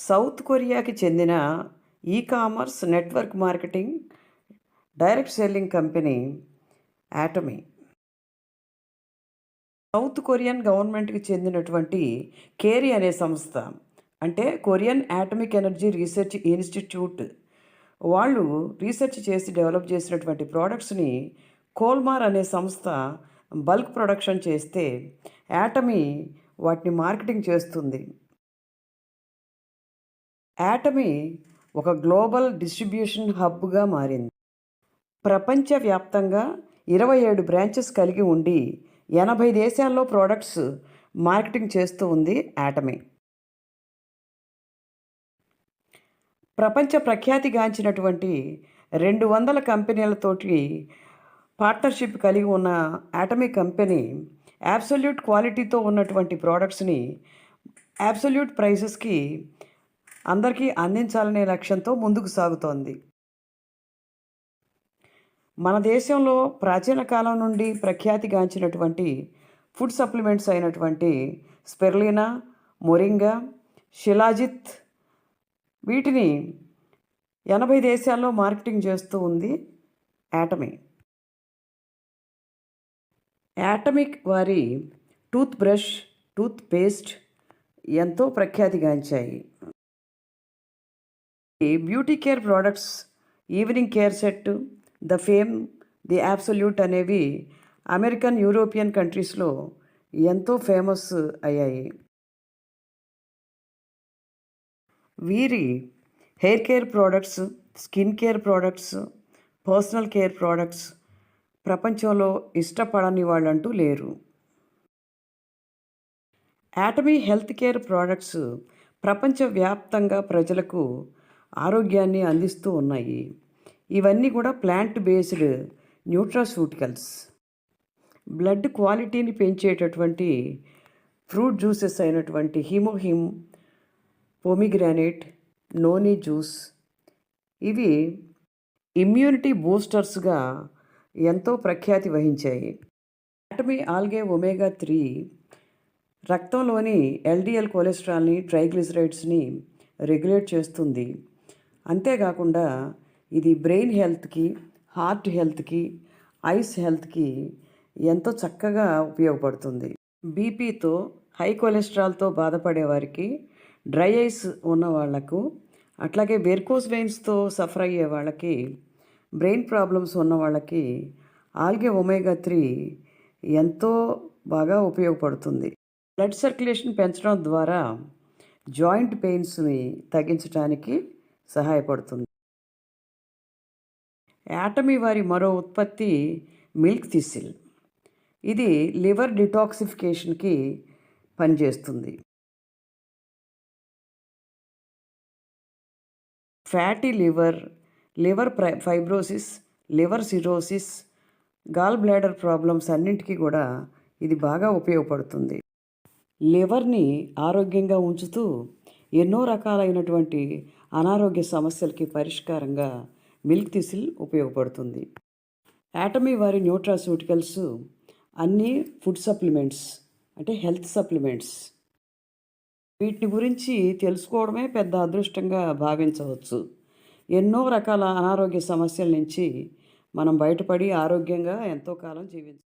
South కొరియాకి చెందిన e-commerce network marketing direct selling company Atomy. South Korean గవర్నమెంట్‌కి చెందినటువంటి కేరీ అనే సంస్థ, అంటే Korean atomic energy research institute వాళ్ళు రీసెర్చ్ చేసి డెవలప్ చేసినటువంటి ప్రోడక్ట్స్‌ని కోల్మార్ అనే సంస్థ బల్క్ ప్రొడక్షన్ చేస్తే యాటమీ వాటిని మార్కెటింగ్ చేస్తుంది. యాటమీ ఒక గ్లోబల్ డిస్ట్రిబ్యూషన్ హబ్‌గా మారింది. ప్రపంచవ్యాప్తంగా 27 బ్రాంచెస్ కలిగి ఉండి 80 దేశాల్లో ప్రోడక్ట్స్ మార్కెటింగ్ చేస్తూ ఉంది యాటమీ. ప్రపంచ ప్రఖ్యాతిగాంచినటువంటి 200 కంపెనీలతోటి పార్ట్నర్షిప్ కలిగి ఉన్న యాటమీ కంపెనీ అబ్సల్యూట్ క్వాలిటీతో ఉన్నటువంటి ప్రోడక్ట్స్ని అబ్సల్యూట్ ప్రైసెస్కి అందరికీ అందించాలనే లక్ష్యంతో ముందుకు సాగుతోంది. మన దేశంలో ప్రాచీన కాలం నుండి ప్రఖ్యాతిగాంచినటువంటి ఫుడ్ సప్లిమెంట్స్ అయినటువంటి స్పెర్లినా, మొరింగా, షిలాజిత్ వీటిని 80 దేశాల్లో మార్కెటింగ్ చేస్తూ ఉంది యాటమీ. యాటమిక్ వారి టూత్ బ్రష్, టూత్ పేస్ట్ ఎంతో ప్రఖ్యాతిగాంచాయి. Beauty care products, evening care set, the fame, the absolute అనేవి అమెరికన్, యూరోపియన్ కంట్రీస్లో ఎంతో ఫేమస్ అయ్యాయి. వీరి hair care products, skin care products, personal care products ప్రపంచంలో ఇష్టపడని వాళ్ళంటూ లేరు. యాటమీ హెల్త్ కేర్ ప్రోడక్ట్స్ ప్రపంచవ్యాప్తంగా ప్రజలకు ఆరోగ్యాన్ని అందిస్తూ ఉన్నాయి. ఇవన్నీ కూడా ప్లాంట్ బేస్డ్ న్యూట్రాస్యూటికల్స్. బ్లడ్ క్వాలిటీని పెంచేటటువంటి ఫ్రూట్ జ్యూసెస్ అయినటువంటి హిమోహిమ్, పోమిగ్రానేట్, నోని జ్యూస్ ఇవి ఇమ్యూనిటీ బూస్టర్స్గా ఎంతో ప్రఖ్యాతి వహించాయి. యాటమీ ఆల్గే ఒమేగా 3 రక్తంలోని ఎల్డిఎల్ కొలెస్ట్రాల్ని, ట్రైగ్లిసరైడ్స్ని రెగ్యులేట్ చేస్తుంది. అంతేకాకుండా ఇది బ్రెయిన్ హెల్త్కి, హార్ట్ హెల్త్కి, ఐస్ హెల్త్కి ఎంతో చక్కగా ఉపయోగపడుతుంది. బీపీతో, హై కొలెస్ట్రాల్తో బాధపడే వారికి, డ్రై ఐస్ ఉన్న వాళ్లకు, అట్లాగే వెరికోస్ వెయిన్స్తో సఫర్ అయ్యే వాళ్ళకి, బ్రెయిన్ ప్రాబ్లమ్స్ ఉన్న వాళ్ళకి ఆల్గే ఒమేగా 3 ఎంతో బాగా ఉపయోగపడుతుంది. బ్లడ్ సర్క్యులేషన్ పెంచడం ద్వారా జాయింట్ పెయిన్స్ని తగ్గించడానికి సహాయపడుతుంది. యాటమీ వారి మరో ఉత్పత్తి మిల్క్ థిసిల్. ఇది లివర్ డిటాక్సిఫికేషన్కి పనిచేస్తుంది. Fatty liver, liver fibrosis, liver cirrhosis, gall bladder problems అన్నింటికీ కూడా ఇది బాగా ఉపయోగపడుతుంది. లివర్ని ఆరోగ్యంగా ఉంచుతూ ఎన్నో రకాలైనటువంటి అనారోగ్య సమస్యలకి పరిష్కారంగా మిల్క్ థిసిల్ ఉపయోగపడుతుంది. యాటమీ వారి న్యూట్రాస్యూటికల్స్ అన్నీ ఫుడ్ సప్లిమెంట్స్, అంటే హెల్త్ సప్లిమెంట్స్. వీటి గురించి తెలుసుకోవడమే పెద్ద అదృష్టంగా భావించవచ్చు. ఎన్నో రకాల అనారోగ్య సమస్యల నుంచి మనం బయటపడి ఆరోగ్యంగా ఎంతో కాలం జీవించవచ్చు.